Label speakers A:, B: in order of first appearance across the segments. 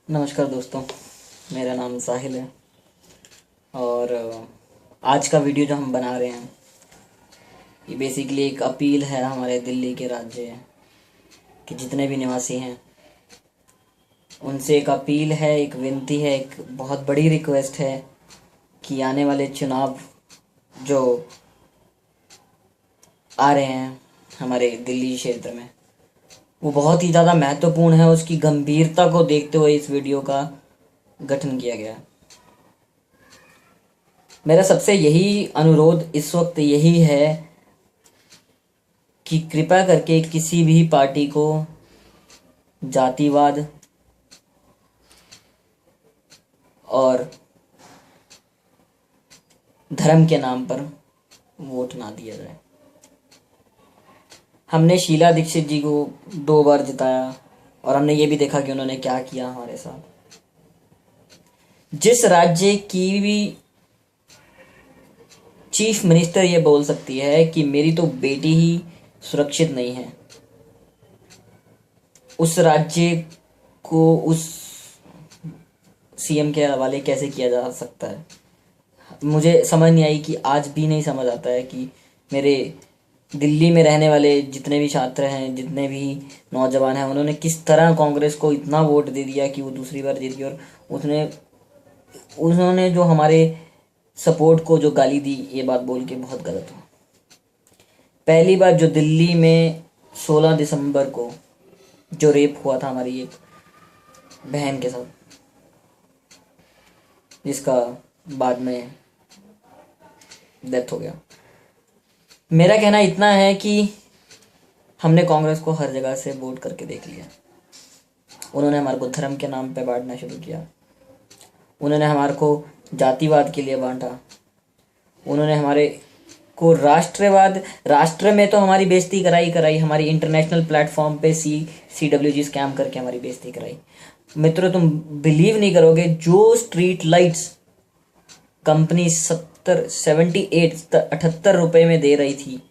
A: नमस्कार दोस्तों, मेरा नाम साहिल है। और आज का वीडियो जो हम बना रहे हैं ये बेसिकली एक अपील है हमारे दिल्ली के राज्य के जितने भी निवासी हैं उनसे। एक अपील है, एक विनती है, एक बहुत बड़ी रिक्वेस्ट है कि आने वाले चुनाव जो आ रहे हैं हमारे दिल्ली क्षेत्र में वो बहुत ही ज़्यादा महत्वपूर्ण है। उसकी गंभीरता को देखते हुए इस वीडियो का गठन किया गया है। मेरा सबसे यही अनुरोध इस वक्त यही है कि कृपया करके किसी भी पार्टी को जातिवाद और धर्म के नाम पर वोट ना दिया जाए। हमने शीला दीक्षित जी को 2 बार जिताया और हमने ये भी देखा कि उन्होंने क्या किया हमारे साथ। जिस राज्य की भी चीफ मिनिस्टर ये बोल सकती है कि मेरी तो बेटी ही सुरक्षित नहीं है, उस राज्य को उस सीएम के हवाले कैसे किया जा सकता है? मुझे समझ नहीं आई कि आज भी नहीं समझ आता है कि मेरे दिल्ली में रहने वाले जितने भी छात्र हैं, जितने भी नौजवान हैं, उन्होंने किस तरह कांग्रेस को इतना वोट दे दिया कि वो दूसरी बार जीत गई। और उन्होंने जो हमारे सपोर्ट को जो गाली दी, ये बात बोल के बहुत गलत हो। पहली बार जो दिल्ली में 16 दिसंबर को जो रेप हुआ था हमारी एक बहन के साथ, जिसका बाद में डेथ हो गया। मेरा कहना इतना है कि हमने कांग्रेस को हर जगह से वोट करके देख लिया। उन्होंने हमारे को धर्म के नाम पे बांटना शुरू किया, उन्होंने हमारे को जातिवाद के लिए बांटा, उन्होंने हमारे को राष्ट्रवाद, राष्ट्र में तो हमारी बेइज्जती कराई, हमारी इंटरनेशनल प्लेटफॉर्म पे CWG स्कैम करके हमारी बेइज्जती कराई। मित्रों, तुम बिलीव नहीं करोगे, जो स्ट्रीट लाइट्स कंपनी 78 रुपए में दे रही थी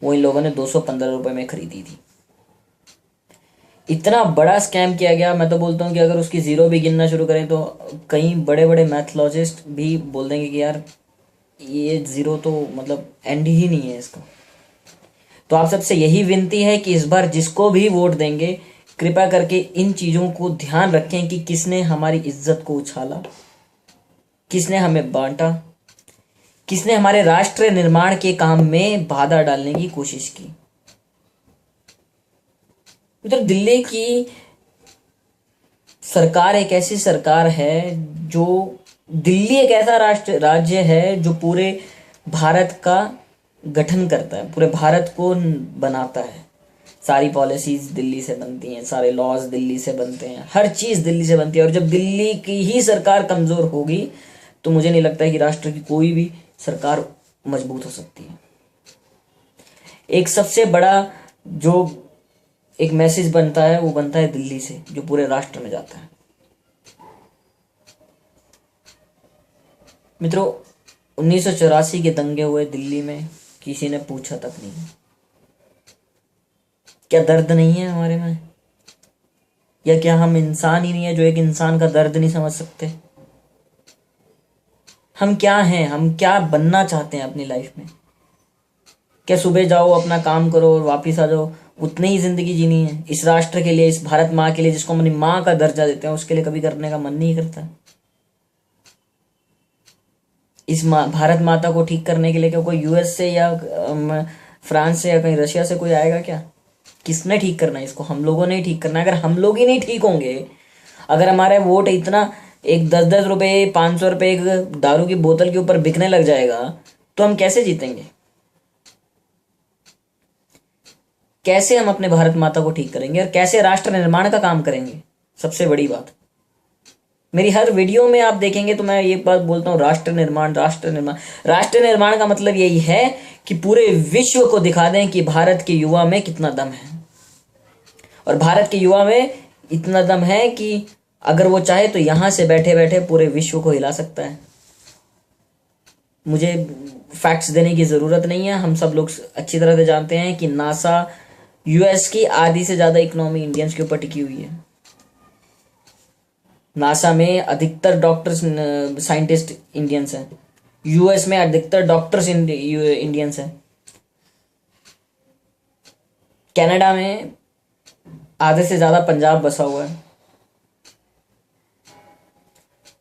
A: वो इन लोगों ने 215 रुपए में खरीदी थी। इतना बड़ा स्कैम किया गया। मैं तो बोलता हूँ कि अगर उसकी जीरो भी गिनना शुरू करें तो कई बड़े बड़े मैथोलॉजिस्ट भी बोल देंगे कि यार ये जीरो तो मतलब एंड ही नहीं है इसका। तो आप सबसे यही विनती है कि इस बार जिसको भी वोट देंगे कृपया करके इन चीज़ों को ध्यान रखें कि किसने हमारी इज्जत को उछाला, किसने हमें बांटा, किसने हमारे राष्ट्र निर्माण के काम में बाधा डालने की कोशिश की। तो दिल्ली की सरकार एक ऐसी सरकार है जो, दिल्ली एक ऐसा राज्य है जो पूरे भारत का गठन करता है, पूरे भारत को बनाता है। सारी पॉलिसीज दिल्ली से बनती हैं, सारे लॉज दिल्ली से बनते हैं, हर चीज़ दिल्ली से बनती है। और जब दिल्ली की ही सरकार कमज़ोर होगी तो मुझे नहीं लगता है कि राष्ट्र की कोई भी सरकार मजबूत हो सकती है। एक सबसे बड़ा जो एक मैसेज बनता है वो बनता है दिल्ली से, जो पूरे राष्ट्र में जाता है। मित्रों, 1984 के दंगे हुए दिल्ली में, किसी ने पूछा तक नहीं क्या दर्द नहीं है हमारे में, या क्या हम इंसान ही नहीं है जो एक इंसान का दर्द नहीं समझ सकते? हम क्या हैं, हम क्या बनना चाहते हैं अपनी लाइफ में? क्या सुबह जाओ अपना काम करो और वापिस आ जाओ, उतनी ही जिंदगी जीनी है? इस राष्ट्र के लिए, इस भारत माँ के लिए, जिसको हम अपनी माँ का दर्जा देते हैं, उसके लिए कभी करने का मन नहीं करता? इस भारत माता को ठीक करने के लिए क्या कोई US से या फ्रांस से या कहीं रशिया से कोई आएगा क्या? किसने ठीक करना है इसको? हम लोगों ने ही ठीक करना है। अगर हम लोग ही नहीं ठीक होंगे, अगर हमारे वोट इतना एक 10-10 रुपये 500 रुपये एक दारू की बोतल के ऊपर बिकने लग जाएगा तो हम कैसे जीतेंगे? कैसे हम अपने भारत माता को ठीक करेंगे और कैसे राष्ट्र निर्माण का काम करेंगे? सबसे बड़ी बात, मेरी हर वीडियो में आप देखेंगे तो मैं ये बात बोलता हूँ, राष्ट्र निर्माण, राष्ट्र निर्माण। राष्ट्र निर्माण का मतलब यही है कि पूरे विश्व को दिखा दें कि भारत के युवा में कितना दम है। और भारत के युवा में इतना दम है कि अगर वो चाहे तो यहाँ से बैठे बैठे पूरे विश्व को हिला सकता है। मुझे फैक्ट्स देने की ज़रूरत नहीं है, हम सब लोग अच्छी तरह से जानते हैं कि नासा US की आधी से ज़्यादा इकोनॉमी इंडियंस के ऊपर टिकी हुई है। नासा में अधिकतर डॉक्टर्स साइंटिस्ट इंडियंस हैं। यूएस में अधिकतर डॉक्टर्स इंडियंस हैं। कनाडा में आधे से ज्यादा पंजाब बसा हुआ है।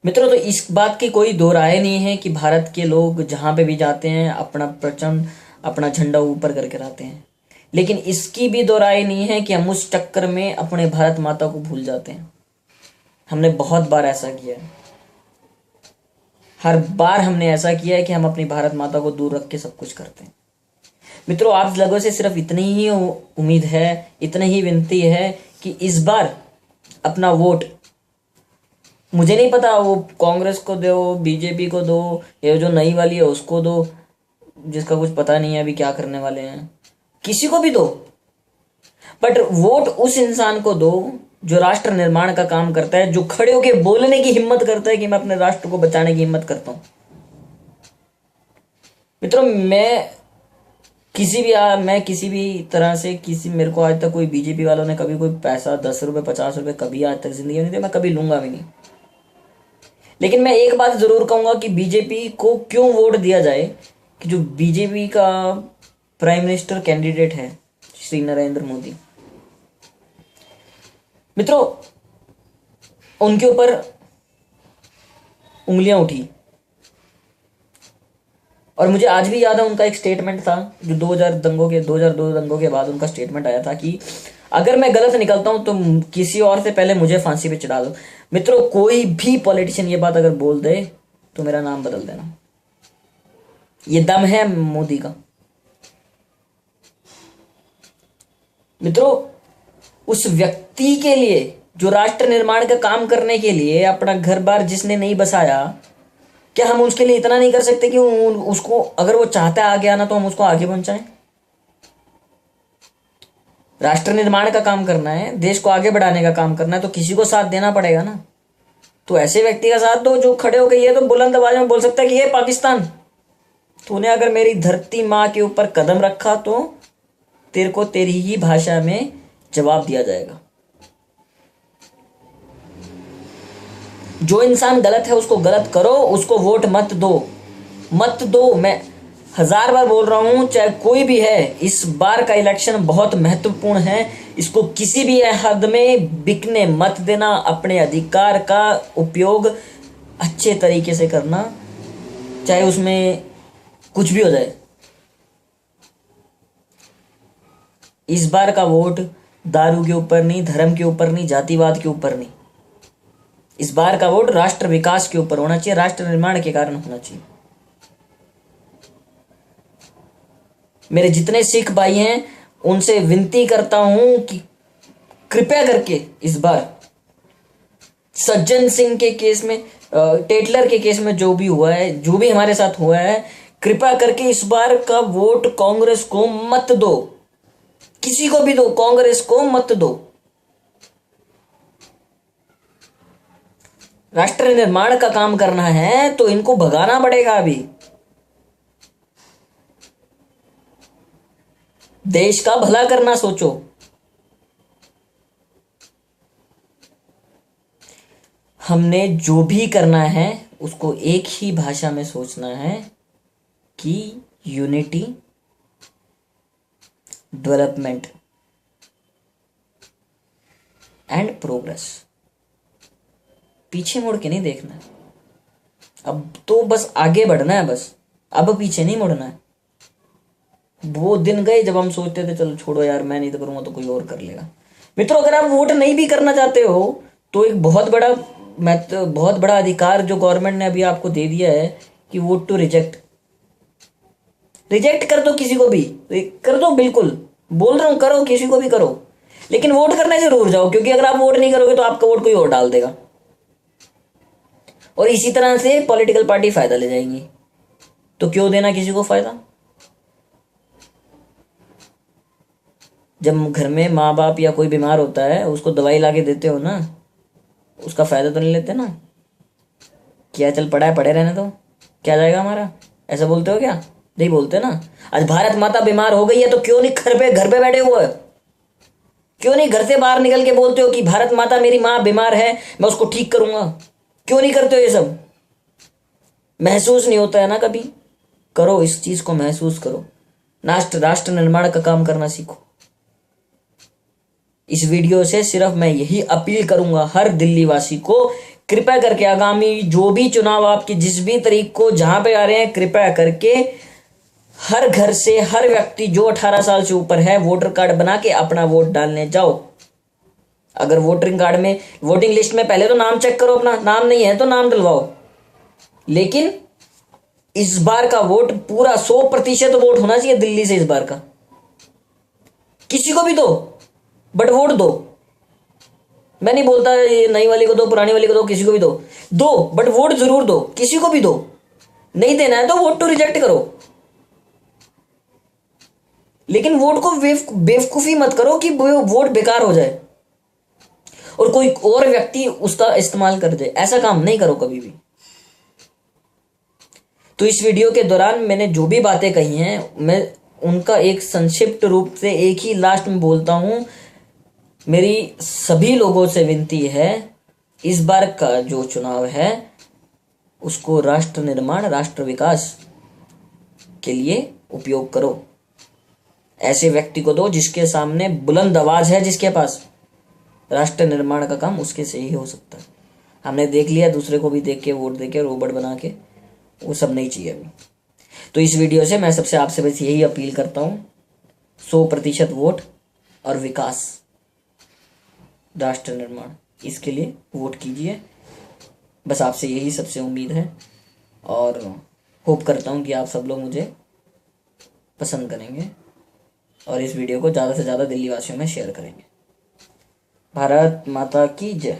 A: मित्रों, तो इस बात की कोई दो राय नहीं है कि भारत के लोग जहां पे भी जाते हैं अपना प्रचंड अपना झंडा ऊपर करके रहते हैं, लेकिन इसकी भी दो राय नहीं है कि हम उस चक्कर में अपने भारत माता को भूल जाते हैं। हमने बहुत बार ऐसा किया है। हर बार हमने ऐसा किया है कि हम अपनी भारत माता को दूर रख के सब कुछ करते हैं। मित्रों, आप लोगों से सिर्फ इतनी ही उम्मीद है, इतनी ही विनती है कि इस बार अपना वोट, मुझे नहीं पता वो कांग्रेस को दो, बीजेपी को दो, या जो नई वाली है उसको दो, जिसका कुछ पता नहीं है अभी क्या करने वाले हैं, किसी को भी दो, बट वोट उस इंसान को दो जो राष्ट्र निर्माण का काम करता है, जो खड़े होके बोलने की हिम्मत करता है कि मैं अपने राष्ट्र को बचाने की हिम्मत करता हूं। मित्रों, मैं किसी भी तरह से मेरे को आज तक कोई बीजेपी वालों ने कभी कोई पैसा 10 रुपए 50 रुपए कभी आज तक जिंदगी में नहीं दिया, मैं कभी लूंगा भी नहीं। लेकिन मैं एक बात जरूर कहूंगा कि बीजेपी को क्यों वोट दिया जाए कि जो बीजेपी का प्राइम मिनिस्टर कैंडिडेट है श्री नरेंद्र मोदी, मित्रों, उनके ऊपर उंगलियां उठी। और मुझे आज भी याद है उनका एक स्टेटमेंट था जो 2002 दंगों के बाद उनका स्टेटमेंट आया था कि अगर मैं गलत निकलता हूं तो किसी और से पहले मुझे फांसी पे चढ़ा दो। मित्रों, कोई भी पॉलिटिशियन ये बात अगर बोल दे तो मेरा नाम बदल देना। ये दम है मोदी का। मित्रों, उस व्यक्ति के लिए जो राष्ट्र निर्माण का काम करने के लिए अपना घर बार जिसने नहीं बसाया, क्या हम उसके लिए इतना नहीं कर सकते कि उसको अगर वो चाहता है आगे आना तो हम उसको आगे पहुंचाएं? राष्ट्र निर्माण का काम करना है, देश को आगे बढ़ाने का काम करना है, तो किसी को साथ देना पड़ेगा ना। तो ऐसे व्यक्ति का साथ दो जो खड़े होकर ये तो बुलंद आवाज में बोल सकता है कि ये पाकिस्तान, तूने अगर मेरी धरती माँ के ऊपर कदम रखा तो तेरे को तेरी ही भाषा में जवाब दिया जाएगा। जो इंसान गलत है उसको गलत करो, उसको वोट मत दो। मैं 1000 बार बोल रहा हूं, चाहे कोई भी है, इस बार का इलेक्शन बहुत महत्वपूर्ण है। इसको किसी भी हद में बिकने मत देना। अपने अधिकार का उपयोग अच्छे तरीके से करना, चाहे उसमें कुछ भी हो जाए। इस बार का वोट दारू के ऊपर नहीं, धर्म के ऊपर नहीं, जातिवाद के ऊपर नहीं, इस बार का वोट राष्ट्र विकास के ऊपर होना चाहिए, राष्ट्र निर्माण के कारण होना चाहिए। मेरे जितने सिख भाई हैं उनसे विनती करता हूं कि कृपया करके इस बार सज्जन सिंह के केस में, टेटलर के केस में जो भी हुआ है, जो भी हमारे साथ हुआ है, कृपया करके इस बार का वोट कांग्रेस को मत दो। किसी को भी दो, कांग्रेस को मत दो। राष्ट्र निर्माण का काम करना है तो इनको भगाना पड़ेगा। अभी देश का भला करना सोचो। हमने जो भी करना है उसको एक ही भाषा में सोचना है कि यूनिटी, डेवलपमेंट एंड प्रोग्रेस। पीछे मुड़ के नहीं देखना है। अब तो बस आगे बढ़ना है, बस अब पीछे नहीं मुड़ना है। वो दिन गए जब हम सोचते थे चलो छोड़ो यार, मैं नहीं तो करूंगा तो कोई और कर लेगा। मित्रों, अगर आप वोट नहीं भी करना चाहते हो तो एक बहुत बड़ा अधिकार जो गवर्नमेंट ने अभी आपको दे दिया है कि वोट टू रिजेक्ट कर दो। किसी को भी कर दो, बिल्कुल बोल रहा हूं, करो, किसी को भी करो, लेकिन वोट करने जरूर जाओ, क्योंकि अगर आप वोट नहीं करोगे तो आपका वोट कोई और डाल देगा और इसी तरह से पॉलिटिकल पार्टी फायदा ले जाएंगी। तो क्यों देना किसी को फायदा? जब घर में माँ बाप या कोई बीमार होता है उसको दवाई लाके देते हो ना, उसका फायदा तो नहीं लेते ना। क्या चल पड़ा है, पड़े रहने दो, क्या जाएगा हमारा, ऐसा बोलते हो क्या? नहीं बोलते ना। आज भारत माता बीमार हो गई है तो क्यों नहीं घर पे बैठे हुए, क्यों नहीं घर से बाहर निकल के बोलते हो कि भारत माता, मेरी माँ बीमार है, मैं उसको ठीक करूंगा? क्यों नहीं करते हो ये सब? महसूस नहीं होता है ना कभी? करो, इस चीज को महसूस करो। राष्ट्र निर्माण का काम करना सीखो। इस वीडियो से सिर्फ मैं यही अपील करूंगा हर दिल्ली वासी को, कृपया करके आगामी जो भी चुनाव आपके जिस भी तारीख को जहां पे आ रहे हैं, कृपया करके हर घर से हर व्यक्ति जो 18 साल से ऊपर है वोटर कार्ड बना के अपना वोट डालने जाओ। अगर वोटिंग कार्ड में, वोटिंग लिस्ट में पहले तो नाम चेक करो, अपना नाम नहीं है तो नाम डलवाओ। लेकिन इस बार का वोट पूरा 100% वोट होना चाहिए दिल्ली से। इस बार का किसी को भी दो, बट वोट दो। मैं नहीं बोलता ये नई वाली को दो, पुरानी वाली को दो, किसी को भी दो बट वोट जरूर दो, किसी को भी दो। नहीं देना है तो वोट तो रिजेक्ट करो, लेकिन वोट को बेवकूफी मत करो कि वोट बेकार हो जाए और कोई और व्यक्ति उसका इस्तेमाल कर दे। ऐसा काम नहीं करो कभी भी। तो इस वीडियो के दौरान मैंने जो भी बातें कही हैं, मैं उनका एक संक्षिप्त रूप से एक ही लास्ट में बोलता हूं। मेरी सभी लोगों से विनती है, इस बार का जो चुनाव है उसको राष्ट्र निर्माण, राष्ट्र विकास के लिए उपयोग करो। ऐसे व्यक्ति को दो जिसके सामने बुलंद आवाज है, जिसके पास राष्ट्र निर्माण का काम उसके से ही हो सकता है। हमने देख लिया दूसरे को भी देख के वोट दे के रोबोट बना के, वो सब नहीं चाहिए अभी। तो इस वीडियो से मैं सबसे आपसे बस यही अपील करता हूँ, 100% वोट और विकास, राष्ट्र निर्माण, इसके लिए वोट कीजिए। बस आपसे यही सबसे उम्मीद है और होप करता हूँ कि आप सब लोग मुझे पसंद करेंगे और इस वीडियो को ज़्यादा से ज़्यादा दिल्ली वासियों में शेयर करेंगे। भारत माता की जय।